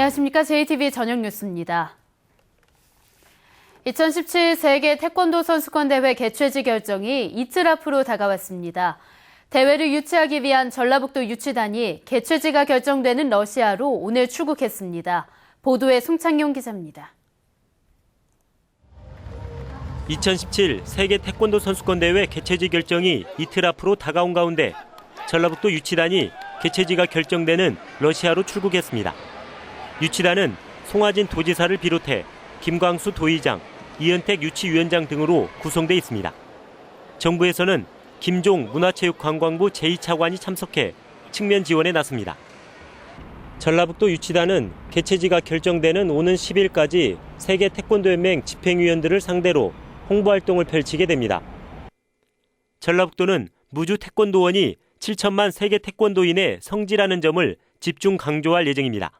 안녕하십니까. JTV 저녁 뉴스입니다. 2017 세계 태권도 선수권 대회 개최지 결정이 이틀 앞으로 다가왔습니다. 대회를 유치하기 위한 전라북도 유치단이 개최지가 결정되는 러시아로 오늘 출국했습니다. 보도에 송창용 기자입니다. 2017 세계 태권도 선수권 대회 개최지 결정이 이틀 앞으로 다가온 가운데 전라북도 유치단이 개최지가 결정되는 러시아로 출국했습니다. 유치단은 송하진 도지사를 비롯해 김광수 도의장, 이은택 유치위원장 등으로 구성돼 있습니다. 정부에서는 김종 문화체육관광부 제2차관이 참석해 측면 지원에 나섭니다. 전라북도 유치단은 개최지가 결정되는 오는 10일까지 세계 태권도연맹 집행위원들을 상대로 홍보활동을 펼치게 됩니다. 전라북도는 무주 태권도원이 7천만 세계 태권도인의 성지라는 점을 집중 강조할 예정입니다.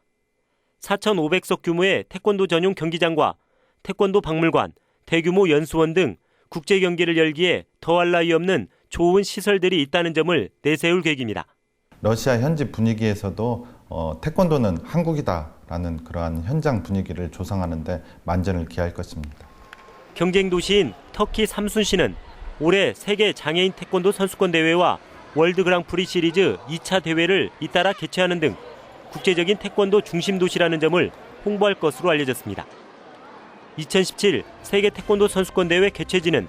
4,500석 규모의 태권도 전용 경기장과 태권도 박물관, 대규모 연수원 등 국제 경기를 열기에 더할 나위 없는 좋은 시설들이 있다는 점을 내세울 계획입니다. 러시아 현지 분위기에서도 태권도는 한국이다라는 그러한 현장 분위기를 조성하는 데 만전을 기할 것입니다. 경쟁 도시인 터키 삼순시는 올해 세계 장애인 태권도 선수권 대회와 월드 그랑프리 시리즈 2차 대회를 잇따라 개최하는 등 국제적인 태권도 중심 도시라는 점을 홍보할 것으로 알려졌습니다. 2017 세계 태권도 선수권 대회 개최지는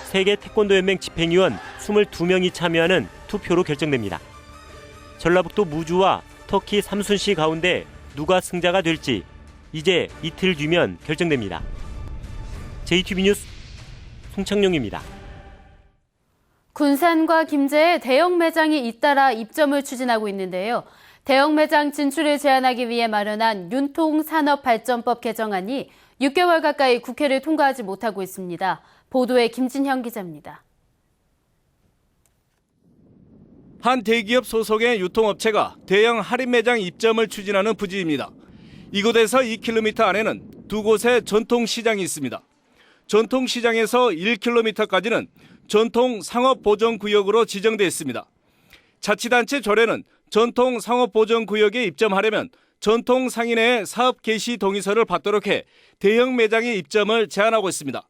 세계 태권도연맹 집행위원 22명이 참여하는 투표로 결정됩니다. 전라북도 무주와 터키 삼순시 가운데 누가 승자가 될지 이제 이틀 뒤면 결정됩니다. JTV 뉴스 송창용입니다. 군산과 김제에 대형 매장이 잇따라 입점을 추진하고 있는데요. 대형 매장 진출을 제한하기 위해 마련한 융통산업발전법 개정안이 6개월 가까이 국회를 통과하지 못하고 있습니다. 보도에 김진형 기자입니다. 한 대기업 소속의 유통업체가 대형 할인 매장 입점을 추진하는 부지입니다. 이곳에서 2km 안에는 두 곳의 전통시장이 있습니다. 전통시장에서 1km까지는 전통상업보전구역으로 지정되어 있습니다. 자치단체 조례는 전통상업보전구역에 입점하려면 전통상인의 사업 개시 동의서를 받도록 해 대형 매장의 입점을 제한하고 있습니다.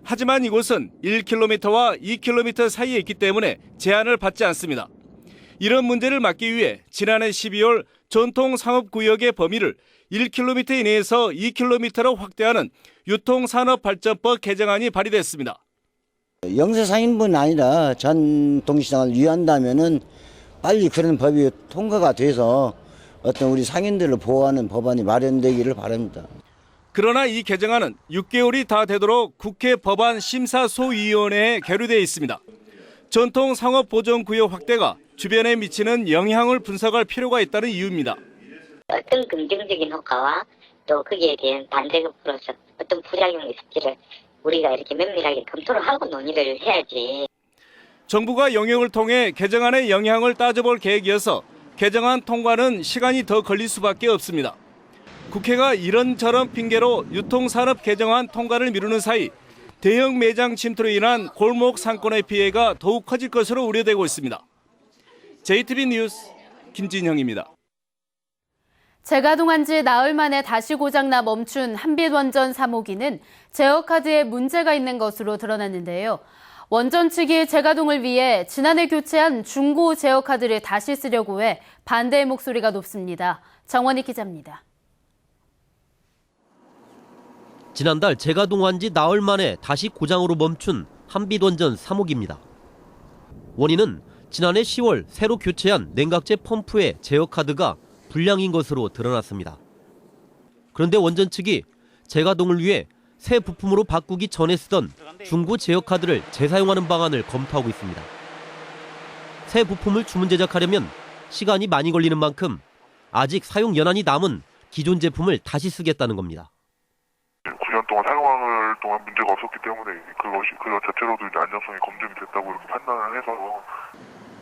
하지만 이곳은 1km와 2km 사이에 있기 때문에 제한을 받지 않습니다. 이런 문제를 막기 위해 지난해 12월 전통상업구역의 범위를 1km 이내에서 2km로 확대하는 유통산업발전법 개정안이 발의됐습니다. 영세상인뿐 아니라 전통시장을 위한다면은 빨리 그런 법이 통과가 돼서 어떤 우리 상인들을 보호하는 법안이 마련되기를 바랍니다. 그러나 이 개정안은 6개월이 다 되도록 국회 법안심사소위원회에 계류되어 있습니다. 전통상업보전구역 확대가 주변에 미치는 영향을 분석할 필요가 있다는 이유입니다. 어떤 긍정적인 효과와 또 거기에 대한 반대급으로서 어떤 부작용이 있을지를 우리가 이렇게 면밀하게 검토를 하고 논의를 해야지. 정부가 영역을 통해 개정안의 영향을 따져볼 계획이어서 개정안 통과는 시간이 더 걸릴 수밖에 없습니다. 국회가 이런저런 핑계로 유통산업 개정안 통과를 미루는 사이 대형 매장 침투로 인한 골목 상권의 피해가 더욱 커질 것으로 우려되고 있습니다. JTV 뉴스 김진형입니다. 재가동한 지 나흘 만에 다시 고장나 멈춘 한빛원전 3호기는 제어카드에 문제가 있는 것으로 드러났는데요. 원전 측이 재가동을 위해 지난해 교체한 중고 제어카드를 다시 쓰려고 해 반대의 목소리가 높습니다. 정원희 기자입니다. 지난달 재가동한 지 나흘 만에 다시 고장으로 멈춘 한빛원전 3호기입니다. 원인은 지난해 10월 새로 교체한 냉각제 펌프의 제어카드가 불량인 것으로 드러났습니다. 그런데 원전 측이 재가동을 위해 새 부품으로 바꾸기 전에 쓰던 중고 제어카드를 재사용하는 방안을 검토하고 있습니다. 새 부품을 주문 제작하려면 시간이 많이 걸리는 만큼 아직 사용 연한이 남은 기존 제품을 다시 쓰겠다는 겁니다. 9년 동안 사용할 동안 문제가 없었기 때문에 그것 자체로도 안정성이 검증이 됐다고 이렇게 판단을 해서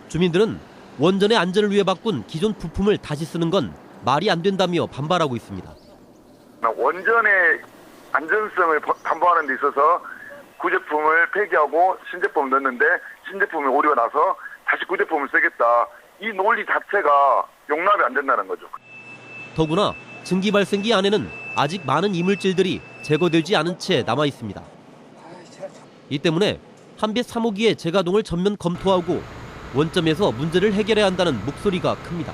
주민들은 원전의 안전을 위해 바꾼 기존 부품을 다시 쓰는 건 말이 안 된다며 반발하고 있습니다. 원전의 안전성을 담보하는 데 있어서 구제품을 폐기하고 신제품을 넣는데 신제품이 오류가 나서 다시 구제품을 쓰겠다. 이 논리 자체가 용납이 안 된다는 거죠. 더구나 증기 발생기 안에는 아직 많은 이물질들이 제거되지 않은 채 남아 있습니다. 이 때문에 한빛 3호기의 재가동을 전면 검토하고 원점에서 문제를 해결해야 한다는 목소리가 큽니다.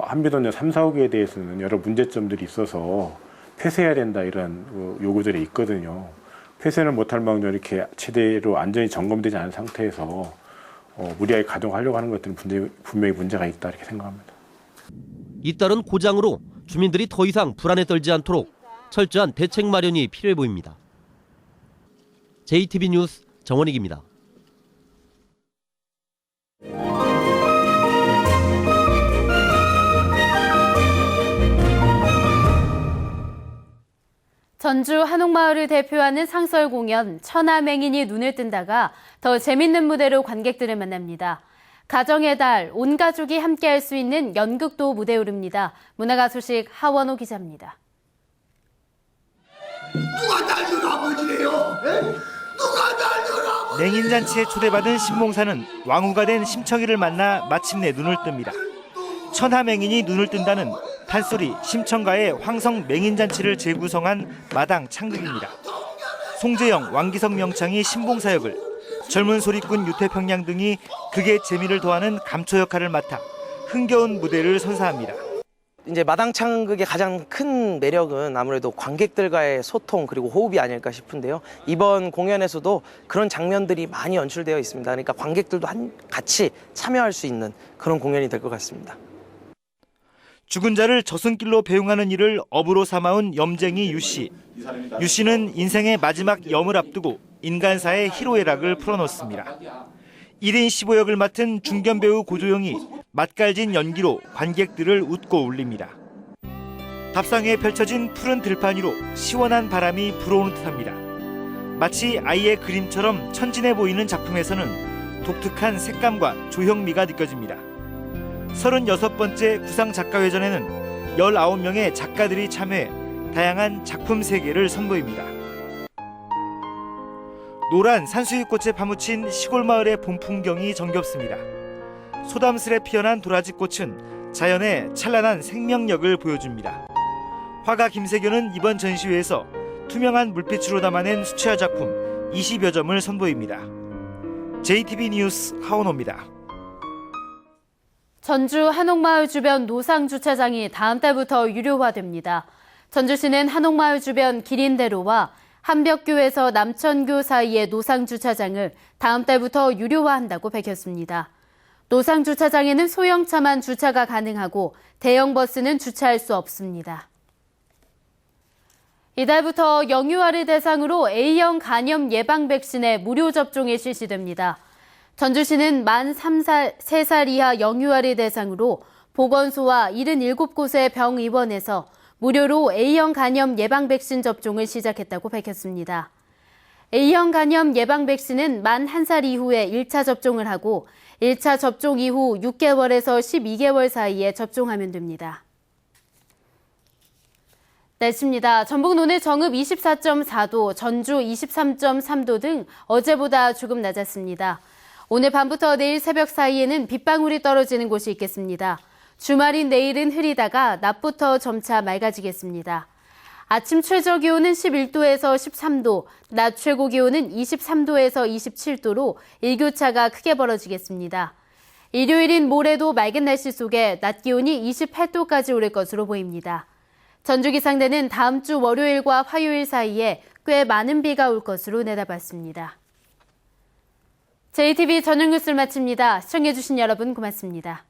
한빛원전 3, 4호기에 대해서는 여러 문제점들이 있어서 폐쇄해야 된다 이런 요구들이 있거든요. 폐쇄를 못할 망정 이렇게 제대로 안전이 점검되지 않은 상태에서 무리하게 가동하려고 하는 것들은 분명히 문제가 있다 이렇게 생각합니다. 잇따른 고장으로 주민들이 더 이상 불안에 떨지 않도록 철저한 대책 마련이 필요해 보입니다. JTB 뉴스 정원익입니다. 전주 한옥마을을 대표하는 상설 공연 천하맹인이 눈을 뜬다가 더 재밌는 무대로 관객들을 만납니다. 가정의 달, 온 가족이 함께할 수 있는 연극도 무대에 오릅니다. 문화가 소식 하원호 기자입니다. 누가 날 누나아버지래요? 누가 날 누나아버지? 맹인잔치에 초대받은 신봉사는 왕후가 된 심청이를 만나 마침내 눈을 뜹니다. 천하맹인이 눈을 뜬다는 판소리 심청가의 황성 맹인잔치를 재구성한 마당 창극입니다. 송재영, 왕기석 명창이 신봉사 역을, 젊은 소리꾼 유태평양 등이 극의 재미를 더하는 감초 역할을 맡아 흥겨운 무대를 선사합니다. 이제 마당창극의 가장 큰 매력은 아무래도 관객들과의 소통 그리고 호흡이 아닐까 싶은데요. 이번 공연에서도 그런 장면들이 많이 연출되어 있습니다. 그러니까 관객들도 같이 참여할 수 있는 그런 공연이 될 것 같습니다. 죽은 자를 저승길로 배웅하는 일을 업으로 삼아온 염쟁이 유씨. 유씨는 인생의 마지막 염을 앞두고 인간사의 희로애락을 풀어놓습니다. 1인 15역을 맡은 중견배우 고조영이 맛깔진 연기로 관객들을 웃고 울립니다. 답상에 펼쳐진 푸른 들판 위로 시원한 바람이 불어오는 듯합니다. 마치 아이의 그림처럼 천진해 보이는 작품에서는 독특한 색감과 조형미가 느껴집니다. 36번째 구상작가회전에는 19명의 작가들이 참여해 다양한 작품 세계를 선보입니다. 노란 산수유꽃에 파묻힌 시골 마을의 봄 풍경이 정겹습니다. 소담스레 피어난 도라지꽃은 자연의 찬란한 생명력을 보여줍니다. 화가 김세교는 이번 전시회에서 투명한 물빛으로 담아낸 수채화 작품 20여 점을 선보입니다. JTB 뉴스 하원호입니다. 전주 한옥마을 주변 노상주차장이 다음 달부터 유료화됩니다. 전주시는 한옥마을 주변 기린대로와 한벽교에서 남천교 사이의 노상주차장을 다음 달부터 유료화한다고 밝혔습니다. 노상주차장에는 소형차만 주차가 가능하고 대형 버스는 주차할 수 없습니다. 이달부터 영유아를 대상으로 A형 간염 예방 백신의 무료 접종이 실시됩니다. 전주시는 만 3살 이하 영유아를 대상으로 보건소와 77곳의 병의원에서 무료로 A형 간염 예방 백신 접종을 시작했다고 밝혔습니다. A형 간염 예방 백신은 만 1살 이후에 1차 접종을 하고 1차 접종 이후 6개월에서 12개월 사이에 접종하면 됩니다. 날씨입니다. 전북 오늘 정읍 24.4도, 전주 23.3도 등 어제보다 조금 낮았습니다. 오늘 밤부터 내일 새벽 사이에는 빗방울이 떨어지는 곳이 있겠습니다. 주말인 내일은 흐리다가 낮부터 점차 맑아지겠습니다. 아침 최저 기온은 11도에서 13도, 낮 최고 기온은 23도에서 27도로 일교차가 크게 벌어지겠습니다. 일요일인 모레도 맑은 날씨 속에 낮 기온이 28도까지 오를 것으로 보입니다. 전주기상대는 다음 주 월요일과 화요일 사이에 꽤 많은 비가 올 것으로 내다봤습니다. JTB 저녁 뉴스를 마칩니다. 시청해주신 여러분 고맙습니다.